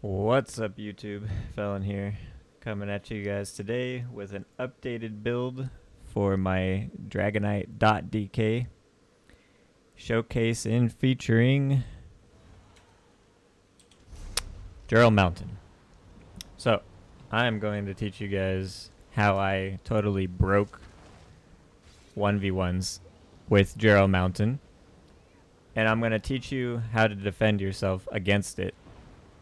What's up, YouTube? Felon here, coming at you guys today with an updated build for my Dragonite DoT showcase and featuring Jerall Mountain. So, I'm going to teach you guys how I totally broke 1v1s with Jerall Mountain, and I'm going to teach you how to defend yourself against it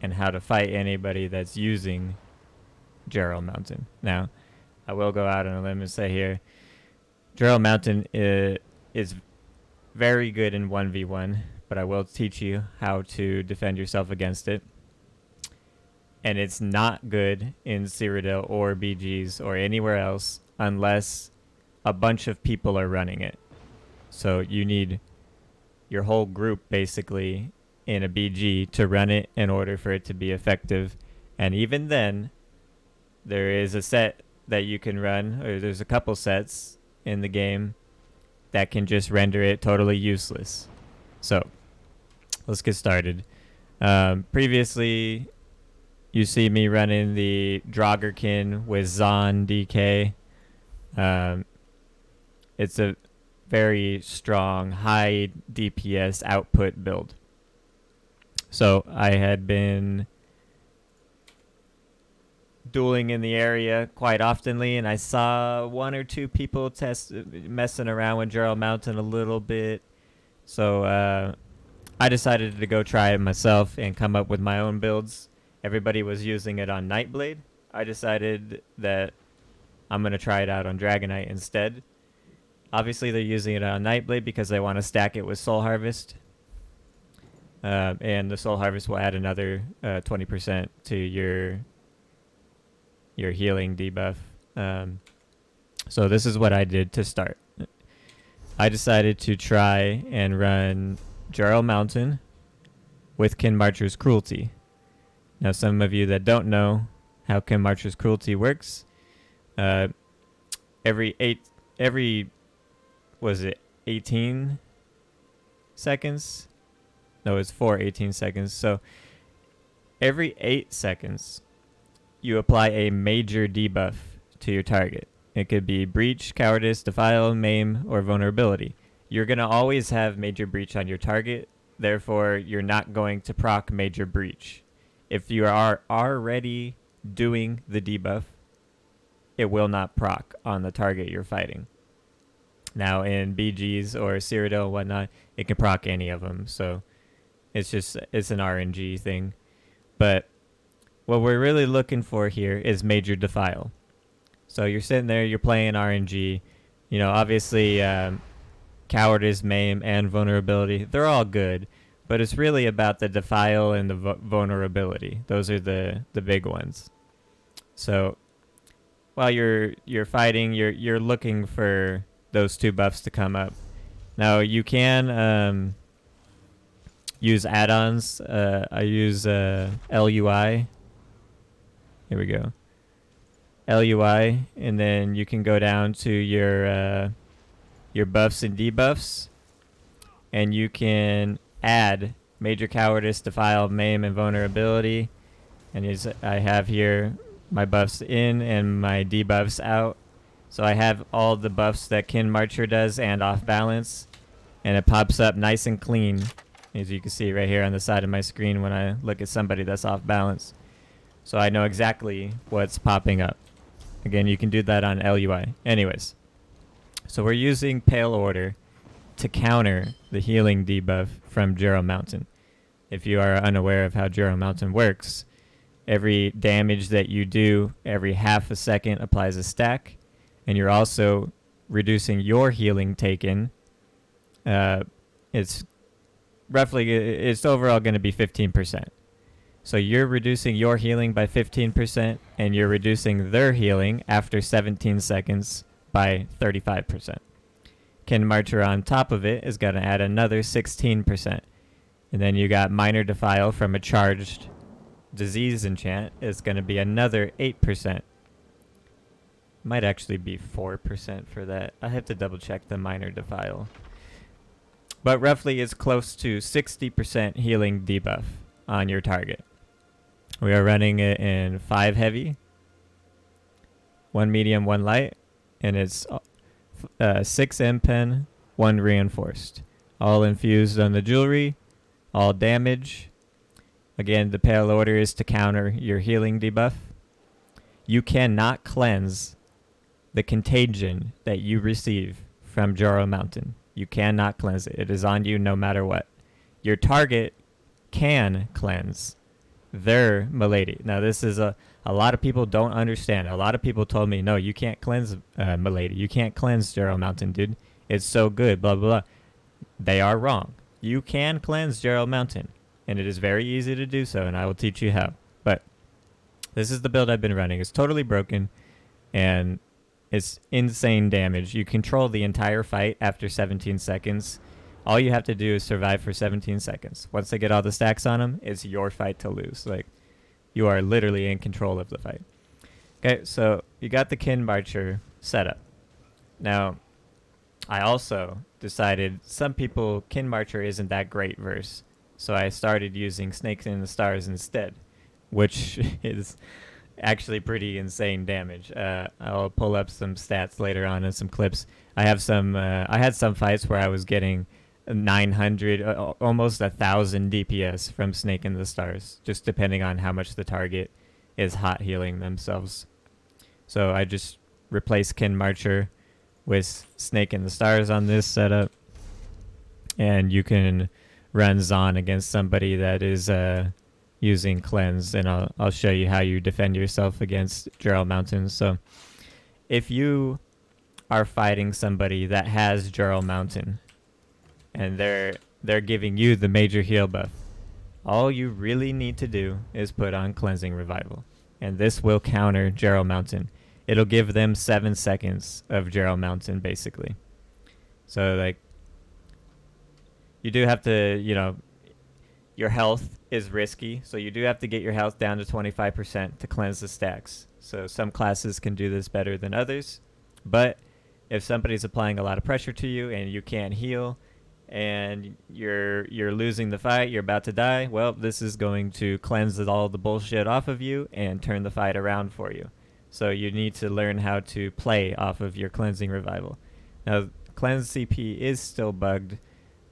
and how to fight anybody that's using Jerall Mountain. Now, I will go out on a limb and say here, Jerall Mountain is very good in 1v1, but I will teach you how to defend yourself against it. And it's not good in Cyrodiil or BGs or anywhere else unless a bunch of people are running it. So you need your whole group basically in a BG to run it in order for it to be effective. And even then, there is a set that you can run, or there's a couple sets in the game that can just render it totally useless. So let's get started. Previously, you see me running the Draugr with Zon DK. It's a very strong, high DPS output build. So I had been dueling in the area quite oftenly, and I saw one or two people messing around with Jerall Mountain a little bit. So I decided to go try it myself and come up with my own builds. Everybody was using it on Nightblade. I decided that I'm going to try it out on Dragonite instead. Obviously, they're using it on Nightblade because they want to stack it with Soul Harvest. And the Soul Harvest will add another 20% to your healing debuff. So this is what I did to start. I decided to try and run Jerall Mountain with Kenmarcher's Cruelty. Now, some of you that don't know how Kenmarcher's Cruelty works, every 18 seconds? No, it's for 18 seconds. So every 8 seconds, you apply a major debuff to your target. It could be Breach, Cowardice, Defile, Maim, or Vulnerability. You're going to always have Major Breach on your target. Therefore, you're not going to proc Major Breach. If you are already doing the debuff, it will not proc on the target you're fighting. Now, in BGs or Cyrodiil and whatnot, it can proc any of them. So it's an RNG thing. But what we're really looking for here is Major Defile. So you're sitting there, you're playing RNG. You know, obviously, Cowardice, Maim, and Vulnerability, they're all good. But it's really about the Defile and the Vulnerability. Those are the big ones. So while you're fighting, you're looking for those two buffs to come up. Now, you can use add-ons. I use LUI. Here we go. LUI, and then you can go down to your buffs and debuffs, and you can add Major Cowardice, Defile, Maim, and Vulnerability. And I have here my buffs in and my debuffs out. So I have all the buffs that Kenmarcher does and off balance, and it pops up nice and clean, as you can see right here on the side of my screen when I look at somebody that's off balance. So I know exactly what's popping up. Again, you can do that on LUI. Anyways, so we're using Pale Order to counter the healing debuff from Jerall Mountain. If you are unaware of how Jerall Mountain works, every damage that you do every half a second applies a stack, and you're also reducing your healing taken. It's overall going to be 15%. So you're reducing your healing by 15%, and you're reducing their healing after 17 seconds by 35%. Kenmarcher on top of it is going to add another 16%. And then you got Minor Defile from a charged Disease enchant is going to be another 8%. Might actually be 4% for that. I have to double check the Minor Defile. But roughly it's close to 60% healing debuff on your target. We are running it in 5 heavy, 1 medium, 1 light, and it's 6 M pen, 1 reinforced. All infused on the jewelry, all damage. Again, the pale order is to counter your healing debuff. You cannot cleanse the contagion that you receive from Jerall Mountain. You cannot cleanse it. It is on you no matter what. Your target can cleanse their malady. Now, this is a lot of people don't understand. A lot of people told me, no, you can't cleanse malady. You can't cleanse Jerall Mountain, dude. It's so good, blah, blah, blah. They are wrong. You can cleanse Jerall Mountain, and it is very easy to do so, and I will teach you how. But this is the build I've been running. It's totally broken, and it's insane damage. You control the entire fight after 17 seconds. All you have to do is survive for 17 seconds. Once they get all the stacks on them, it's your fight to lose. Like, you are literally in control of the fight. Okay, so you got the Kenmarcher setup. Now, I also decided some people, Kenmarcher isn't that great verse. So I started using Snakes in the Stars instead, which is actually pretty insane damage. I'll pull up some stats later on and some clips. I have some. I had some fights where I was getting 900, almost 1,000 DPS from Snake in the Stars, just depending on how much the target is hot healing themselves. So I just replaced Kenmarcher with Snake in the Stars on this setup, and you can run Zon against somebody that is using Cleanse, and I'll show you how you defend yourself against Jerall Mountain. So if you are fighting somebody that has Jerall Mountain and they're giving you the major heal buff, all you really need to do is put on Cleansing Revival, and this will counter Jerall Mountain. It'll give them 7 seconds of Jerall Mountain, basically. So, like, you do have to, you know, your health is risky, so you do have to get your health down to 25% to cleanse the stacks. So some classes can do this better than others, but if somebody's applying a lot of pressure to you and you can't heal and you're losing the fight, you're about to die, well, this is going to cleanse all the bullshit off of you and turn the fight around for you. So you need to learn how to play off of your Cleansing Revival. Now, Cleanse CP is still bugged.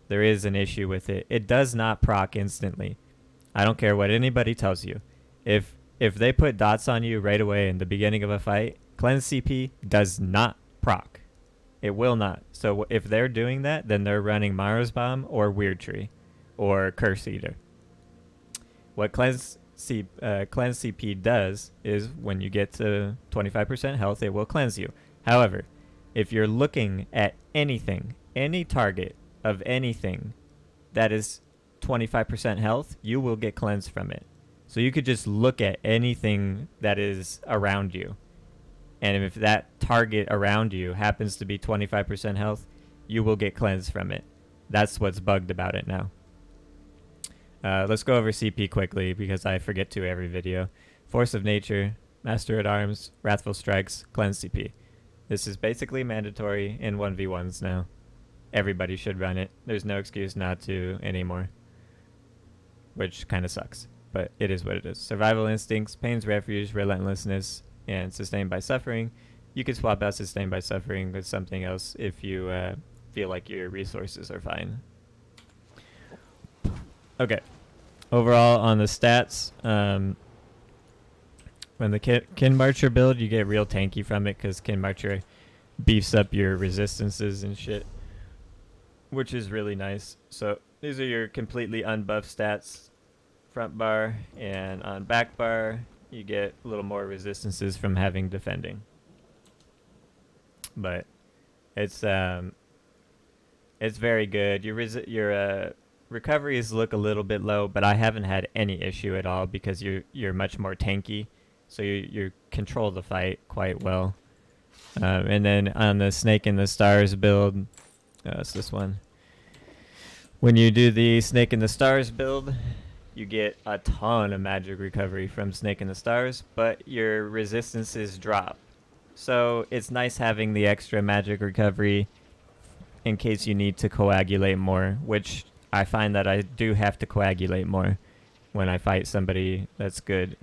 There is an issue with it. It does not proc instantly. I don't care what anybody tells you. If they put dots on you right away in the beginning of a fight, Cleanse CP does not proc. It will not. So if they're doing that, then they're running Mara's Bomb or Weird Tree or Curse Eater. What Cleanse CP does is when you get to 25% health, it will cleanse you. However, if you're looking at anything, any target of anything that is 25% health, you will get cleansed from it. So you could just look at anything that is around you, and if that target around you happens to be 25% health, you will get cleansed from it. That's what's bugged about it now. Let's go over CP quickly because I forget to every video. Force of Nature, Master at Arms, Wrathful Strikes, Cleanse CP. This is basically mandatory in 1v1s now. Everybody should run it. There's no excuse not to anymore, which kind of sucks, but it is what it is. Survival Instincts, Pain's Refuge, Relentlessness, and Sustained by Suffering. You could swap out Sustained by Suffering with something else if you feel like your resources are fine. Okay. Overall, on the stats, when the Kenmarcher build, you get real tanky from it because Kenmarcher beefs up your resistances and shit, which is really nice. So these are your completely unbuffed stats. Front bar, and on back bar, you get a little more resistances from having defending. But it's very good. Your recoveries look a little bit low, but I haven't had any issue at all because you're much more tanky, so you control the fight quite well. And then on the Snake in the Stars build, it's this one. When you do the Snake in the Stars build, you get a ton of magic recovery from Snake in the Stars, but your resistances drop. So it's nice having the extra magic recovery in case you need to coagulate more, which I find that I do have to coagulate more. when I fight somebody that's good.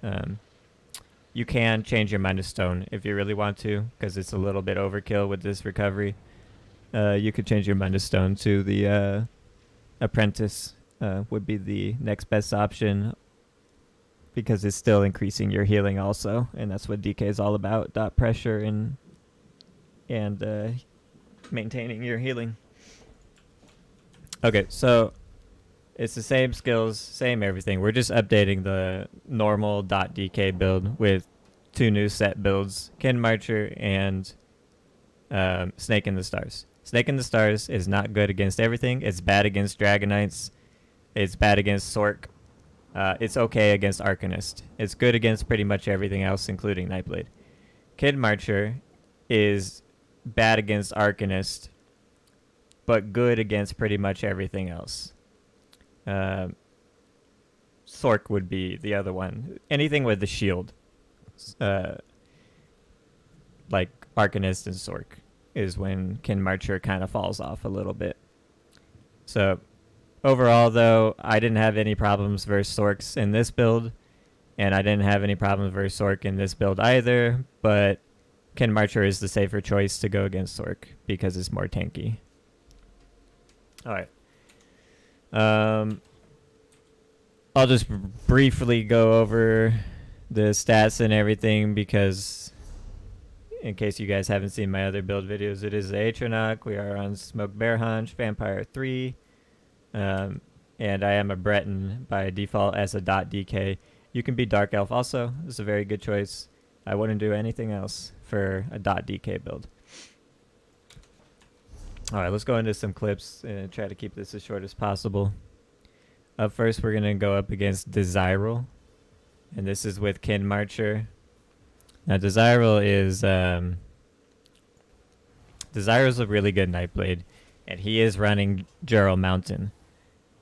You can change your Mind of Stone if you really want to, because it's a little bit overkill with this recovery. You could change your Mind of Stone to the Apprentice. Would be the next best option, because it's still increasing your healing also, and that's what DK is all about: dot pressure and maintaining your healing. Okay, so it's the same skills, same everything. We're just updating the normal dot DK build with 2 new set builds: Kenmarcher and Snake in the Stars. Snake in the Stars is not good against everything. It's bad against Dragonites. It's bad against Sork. It's okay against Arcanist. It's good against pretty much everything else, including Nightblade. Kenmarcher is bad against Arcanist, but good against pretty much everything else. Sork would be the other one. Anything with the shield, like Arcanist and Sork, is when Kenmarcher kind of falls off a little bit. So overall, though, I didn't have any problems versus Sorks in this build, and I didn't have any problems versus Sork in this build either, but Kenmarcher is the safer choice to go against Sork because it's more tanky. Alright. I'll just briefly go over the stats and everything, because in case you guys haven't seen my other build videos, it is the Atronach. We are on Smoke Bear Hunch, Vampire 3. And I am a Breton by default as a dot DK. You can be Dark Elf also. It's a very good choice. I wouldn't do anything else for a dot DK build. Alright, let's go into some clips and try to keep this as short as possible. Up first, we're going to go up against Desirable. And this is with Kenmarcher. Now, Desirable is Desirable's a really good Nightblade, and he is running Jerall Mountain.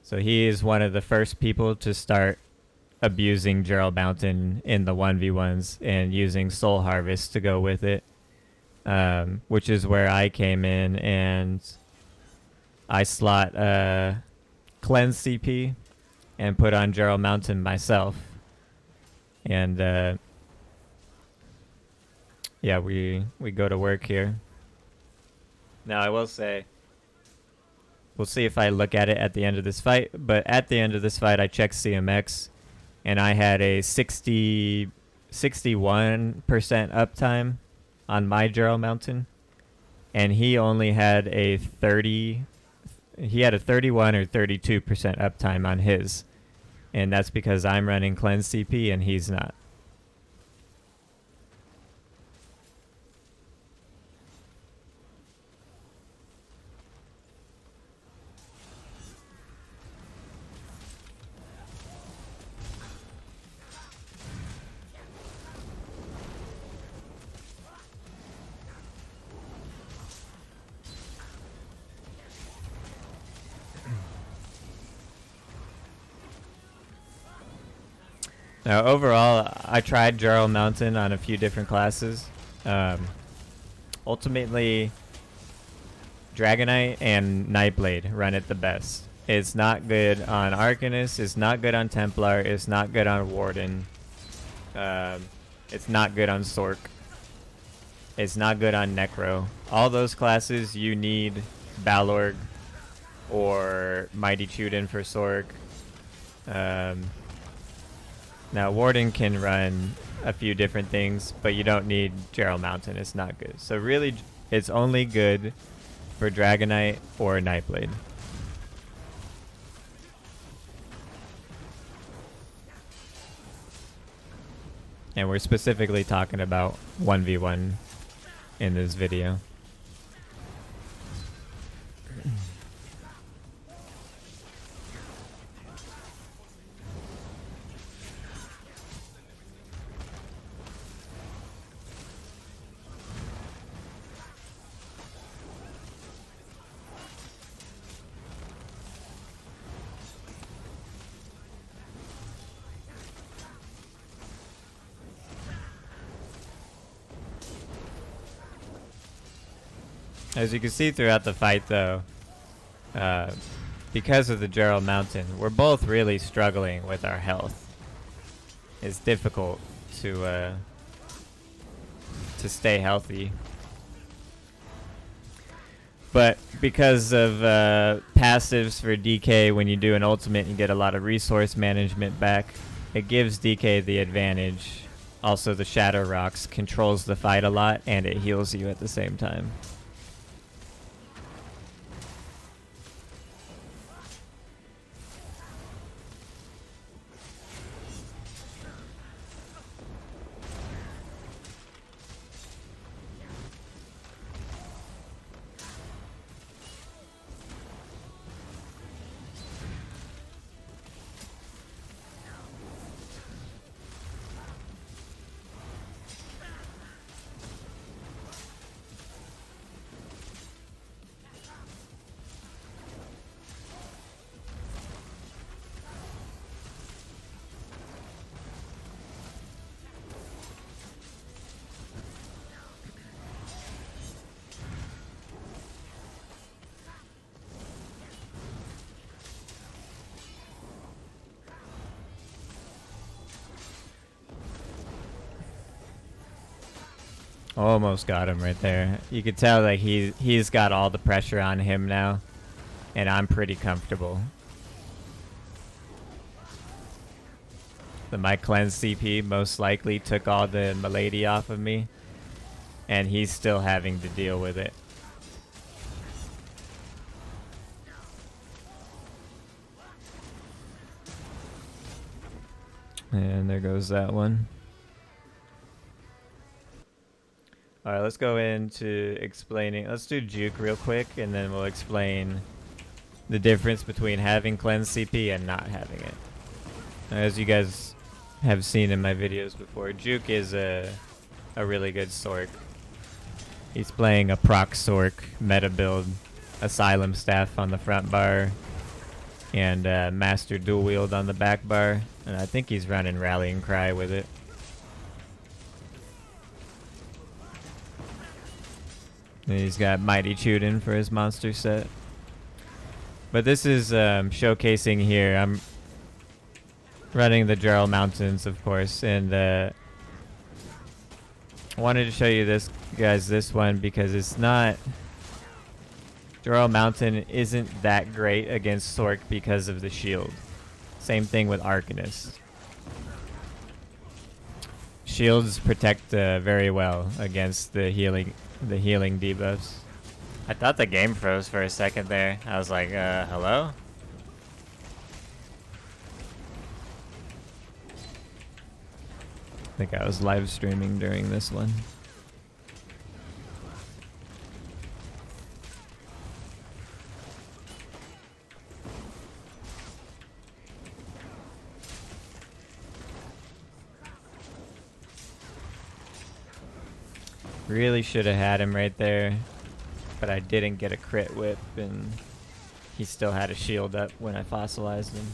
So he is one of the first people to start abusing Jerall Mountain in the 1v1s and using Soul Harvest to go with it, which is where I came in, and I slot Cleanse CP and put on Jerall Mountain myself. And yeah, we go to work here. Now, I will say, we'll see if I look at it at the end of this fight, but at the end of this fight, I checked CMX, and I had a 61% uptime on my Jerall Mountain, and he only had a 31 or 32% uptime on his, and that's because I'm running Cleanse CP and he's not. Now, overall, I tried Jerall Mountain on a few different classes. Ultimately, Dragonite and Nightblade run it the best. It's not good on Arcanist, it's not good on Templar, it's not good on Warden. It's not good on Sork. It's not good on Necro. All those classes, you need Balorg or Mighty Chuden for Sork. Now, Warden can run a few different things, but you don't need Jerall Mountain. It's not good. So really, it's only good for Dragonite or Nightblade. And we're specifically talking about 1v1 in this video. As you can see throughout the fight, though, because of the Jerall Mountain, we're both really struggling with our health. It's difficult to stay healthy. But because of passives for DK, when you do an ultimate, you get a lot of resource management back. It gives DK the advantage. Also, the Shadow Rocks controls the fight a lot, and it heals you at the same time. Almost got him right there. You could tell like he's got all the pressure on him now, and I'm pretty comfortable. My cleanse CP most likely took all the Milady off of me, and he's still having to deal with it. And there goes that one. Alright, let's go into explaining. Let's do Juke real quick, and then we'll explain the difference between having cleanse CP and not having it. As you guys have seen in my videos before, Juke is a really good Sork. He's playing a proc Sork meta build, Asylum Staff on the front bar, and Master Dual Wield on the back bar. And I think he's running Rallying Cry with it. And he's got Mighty Chuden for his monster set. But this is showcasing here. I'm running the Jerall Mountains, of course, and I wanted to show you this, guys, this one, because it's not... Jerall Mountain isn't that great against Sork because of the shield. Same thing with Arcanist. Shields protect very well against the healing debuffs. I thought the game froze for a second there. I was like, hello? I think I was live streaming during this one. Really should have had him right there, but I didn't get a crit whip, and he still had a shield up when I fossilized him.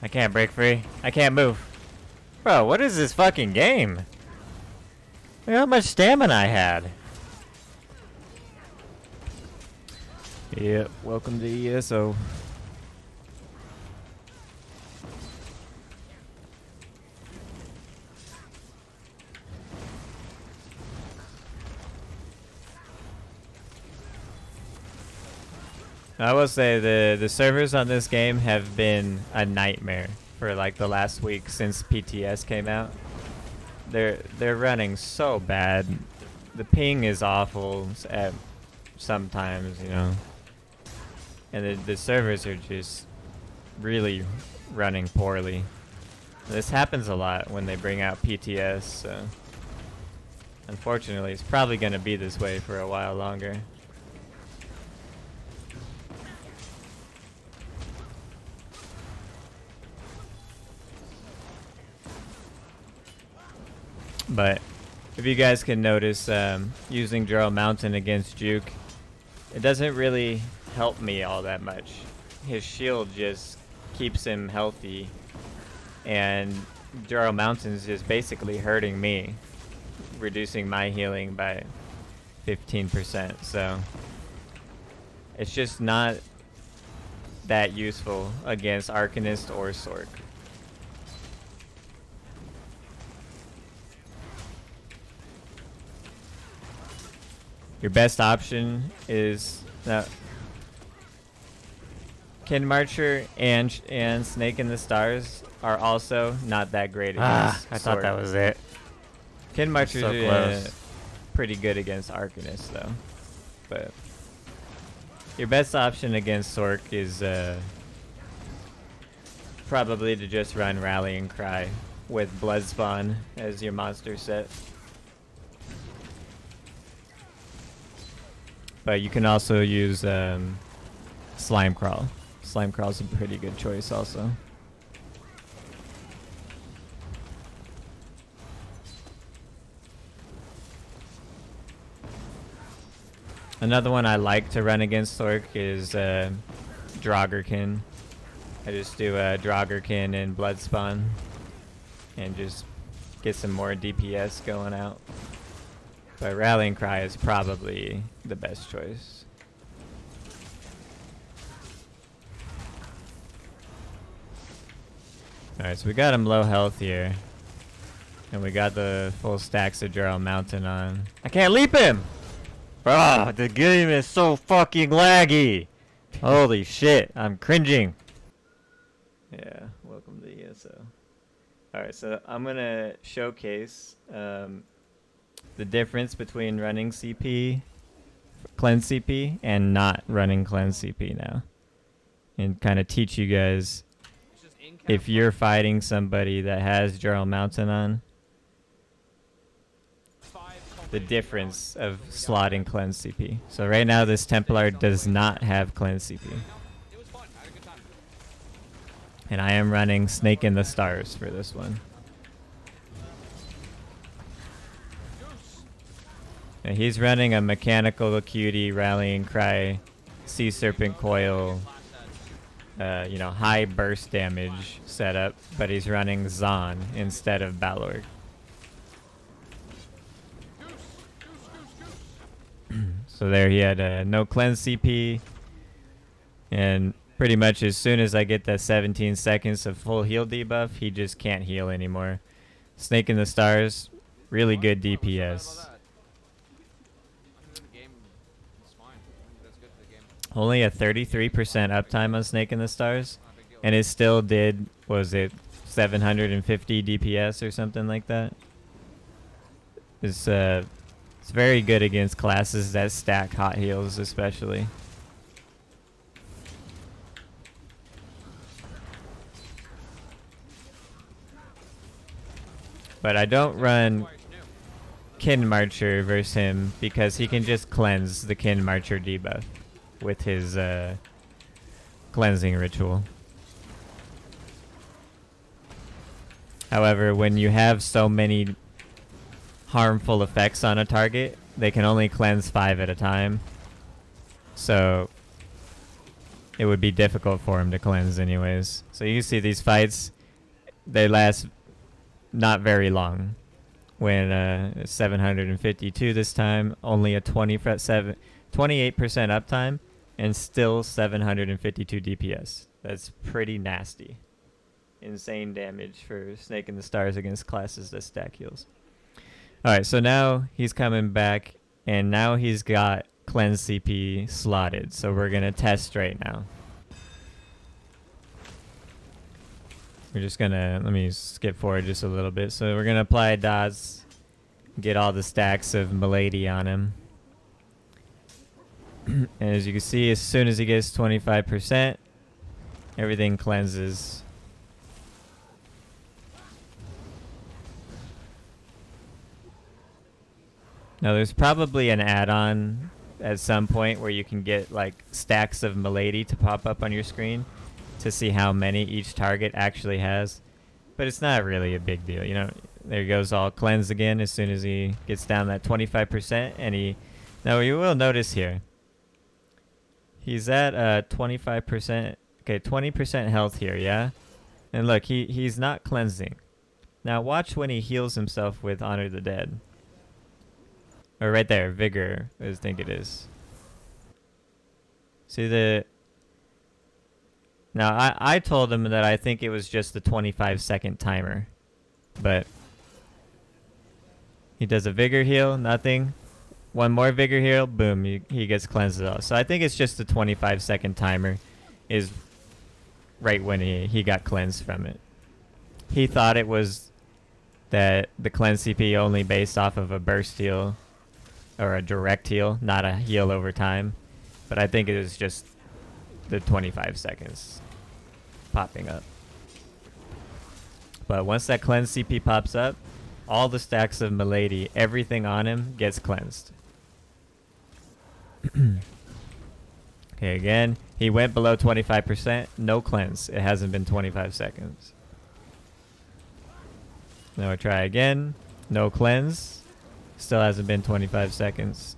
I can't break free. I can't move. Bro, what is this fucking game? Look how much stamina I had. Yep, welcome to ESO. I will say the servers on this game have been a nightmare for like the last week since PTS came out. They're running so bad. The ping is awful at sometimes, you know. And the servers are just really running poorly. This happens a lot when they bring out PTS, so unfortunately it's probably going to be this way for a while longer. But if you guys can notice, using Jerall Mountain against Juke, it doesn't really help me all that much. His shield just keeps him healthy, and Jerall Mountain's just basically hurting me, reducing my healing by 15%. So it's just not that useful against Arcanist or Sork. Your best option is Kenmarcher and Snake in the Stars are also not that great against I thought that was it. Kenmarcher's So close. pretty good against Arcanist though. But your best option against Sork is probably to just run Rallying Cry with Bloodspawn as your monster set. But you can also use Slime Crawl. Slime Crawl's a pretty good choice also. Another one I like to run against Sork is Draugr. I just do Draugr and Bloodspawn and just get some more DPS going out. But Rallying Cry is probably the best choice. Alright, so we got him low health here. And we got the full stacks of Jerall Mountain on. I can't leap him! Bro, the game is so fucking laggy! Holy shit, I'm cringing. Yeah, welcome to ESO. Alright, so I'm gonna showcase the difference between running CP, cleanse CP, and not running cleanse CP now. And kind of teach you guys, if you're fighting somebody that has Jerall Mountain on, the difference of slotting cleanse CP. So right now this Templar does not have cleanse CP. And I am running Snake in the Stars for this one. And he's running a Mechanical Acuity, Rallying Cry, Sea Serpent Coil, you know, high burst damage setup, but he's running Zon instead of Balor. So there he had no cleanse CP, and pretty much as soon as I get that 17 seconds of full heal debuff, he just can't heal anymore. Snake in the Stars, really good DPS. Only a 33% uptime on Snake in the Stars, and it still did, was it 750 DPS or something like that? It's very good against classes that stack hot heals especially. But I don't run Kenmarcher versus him because he can just cleanse the Kenmarcher debuff with his cleansing ritual. However, when you have so many harmful effects on a target, they can only cleanse 5 at a time. So it would be difficult for him to cleanse anyways. So you see these fights, they last not very long. When 752 this time, only a 28% uptime, and still 752 DPS. That's pretty nasty. Insane damage for Snake in the Stars against classes that stack heals. Alright, so now he's coming back, and now he's got Cleanse CP slotted. So we're going to test right now. We're just going to, let me skip forward just a little bit. So we're going to apply DoTs, get all the stacks of Milady on him. And as you can see, as soon as he gets 25%, everything cleanses. Now there's probably an add-on at some point where you can get like stacks of Milady to pop up on your screen to see how many each target actually has. But it's not really a big deal, you know. there he goes, all cleansed again as soon as he gets down that 25%. And he, now you will notice here, he's at 25%, okay, 20% health here, yeah? And look, he's not cleansing. Now watch when he heals himself with Honor the Dead. Or right there, Vigor, I think it is. See the... Now, I told him that I think it was just the 25-second timer. But... he does a Vigor heal, nothing. One more Vigor heal, boom, he gets cleansed off. So I think it's just the 25-second timer is right when he got cleansed from it. He thought it was that the cleanse CP only based off of a burst heal or a direct heal, not a heal over time. But I think it is just the 25 seconds popping up. But once that cleanse CP pops up, all the stacks of Milady, everything on him gets cleansed. Okay, again, he went below 25%, no cleanse. It hasn't been 25 seconds. Now I try again, no cleanse. Still hasn't been 25 seconds.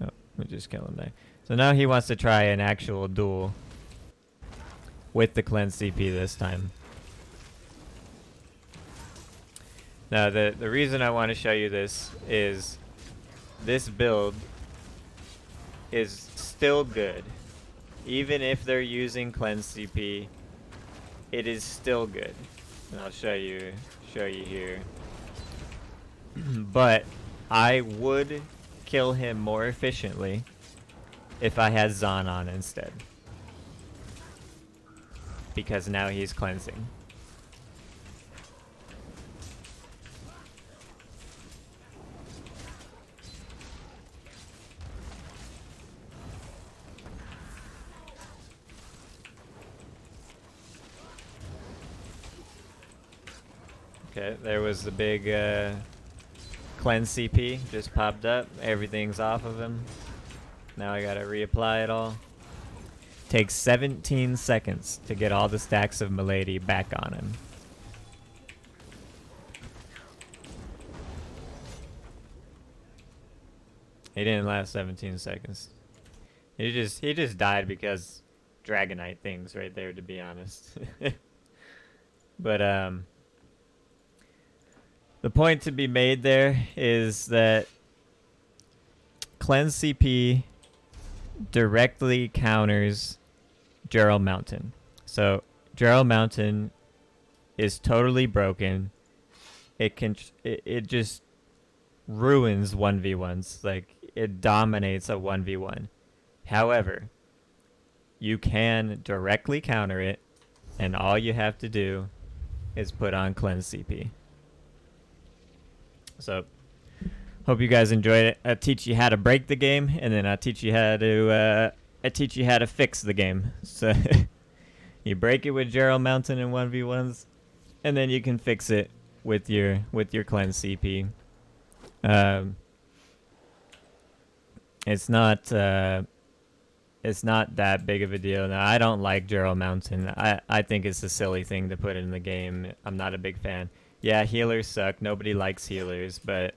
Oh, we just kill him there. So now he wants to try an actual duel with the cleanse CP this time. Now the reason I want to show you this is this build is still good. Even if they're using cleanse CP, it is still good. And I'll show you here. But I would kill him more efficiently if I had Zon on instead. Because now he's cleansing. Okay, there was the big cleanse CP just popped up. Everything's off of him. Now I gotta reapply it all. Takes 17 seconds to get all the stacks of Milady back on him. He didn't last 17 seconds. He just died because Dragonite things right there, to be honest. But the point to be made there is that cleanse CP directly counters Jerall Mountain. So Jerall Mountain is totally broken. It just ruins 1v1s. Like, it dominates a 1v1. However, you can directly counter it, and all you have to do is put on cleanse CP. So, hope you guys enjoyed it. I'll teach you how to break the game, and then I'll teach you how to fix the game. So, you break it with Jerall Mountain in 1v1s, and then you can fix it with your cleanse CP. It's not that big of a deal. Now, I don't like Jerall Mountain. I think it's a silly thing to put in the game. I'm not a big fan. Yeah, healers suck. Nobody likes healers, but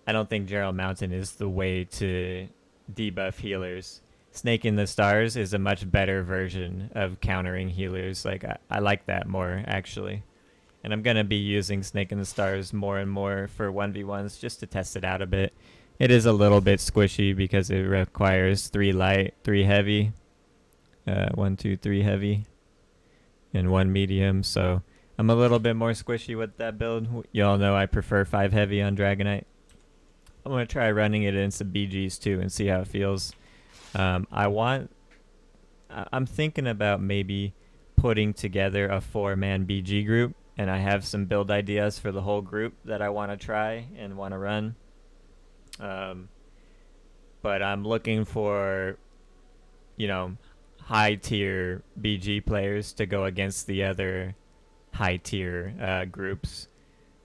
I don't think Jerall Mountain is the way to debuff healers. Snake in the Stars is a much better version of countering healers. Like, I like that more, actually. And I'm going to be using Snake in the Stars more and more for 1v1s just to test it out a bit. It is a little bit squishy because it requires 3 light, 3 heavy. 1, 2, 3 heavy. And 1 medium, so I'm a little bit more squishy with that build. Y'all know I prefer 5 heavy on Dragonite. I'm going to try running it in some BGs too and see how it feels. I'm thinking about maybe putting together a 4-man BG group, and I have some build ideas for the whole group that I want to try and want to run. But I'm looking for, high tier BG players to go against the other high tier groups.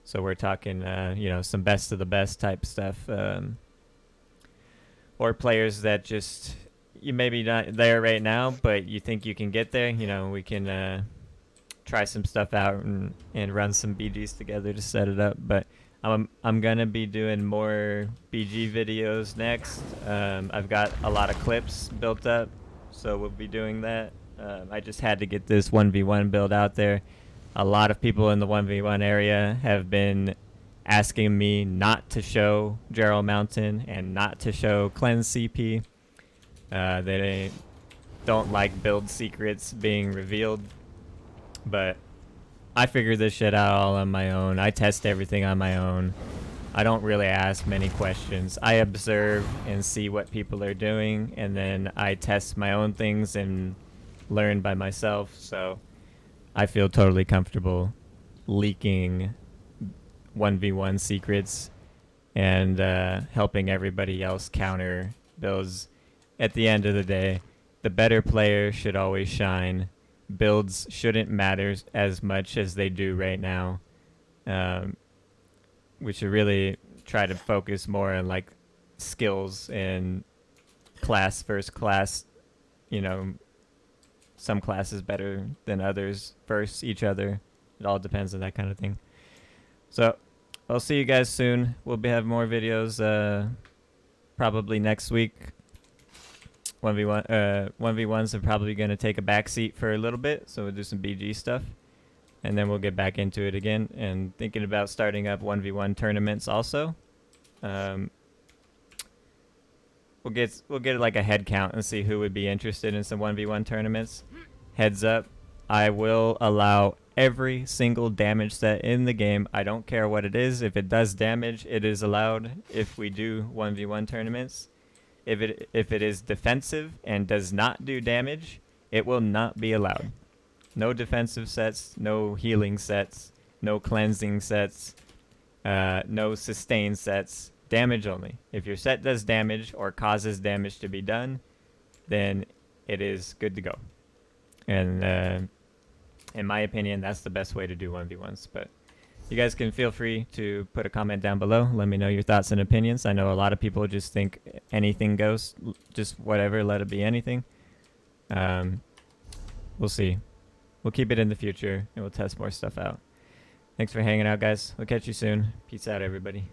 So we're talking, some best of the best type stuff, or players that just you maybe not there right now, but you think you can get there. We can try some stuff out and run some BGs together to set it up. But I'm gonna be doing more BG videos next. I've got a lot of clips built up, so we'll be doing that. I just had to get this 1v1 build out there. A lot of people in the 1v1 area have been asking me not to show Jerall Mountain and not to show Cleanse CP. They don't like build secrets being revealed, but I figure this shit out all on my own. I test everything on my own. I don't really ask many questions. I observe and see what people are doing, and then I test my own things and learn by myself. So I feel totally comfortable leaking 1v1 secrets and helping everybody else counter builds. At the end of the day, the better player should always shine. Builds shouldn't matter as much as they do right now. We should really try to focus more on like skills and class versus class. You know, some classes better than others versus each other. It all depends on that kind of thing. So I'll see you guys soon. We'll have more videos probably next week. 1v1s are probably going to take a backseat for a little bit, so we'll do some BG stuff, and then we'll get back into it again. And thinking about starting up 1v1 tournaments also. We'll get like a head count and see who would be interested in some 1v1 tournaments. Heads up, I will allow every single damage set in the game. I don't care what it is. If it does damage, it is allowed if we do 1v1 tournaments. If it is defensive and does not do damage, it will not be allowed. No defensive sets, no healing sets, no cleansing sets, no sustain sets. Damage only. If your set does damage or causes damage to be done, then it is good to go. And in my opinion, that's the best way to do 1v1s. But you guys can feel free to put a comment down below. Let me know your thoughts and opinions. I know a lot of people just think anything goes. Just whatever, let it be anything. We'll see. We'll keep it in the future, and we'll test more stuff out. Thanks for hanging out, guys. We'll catch you soon. Peace out, everybody.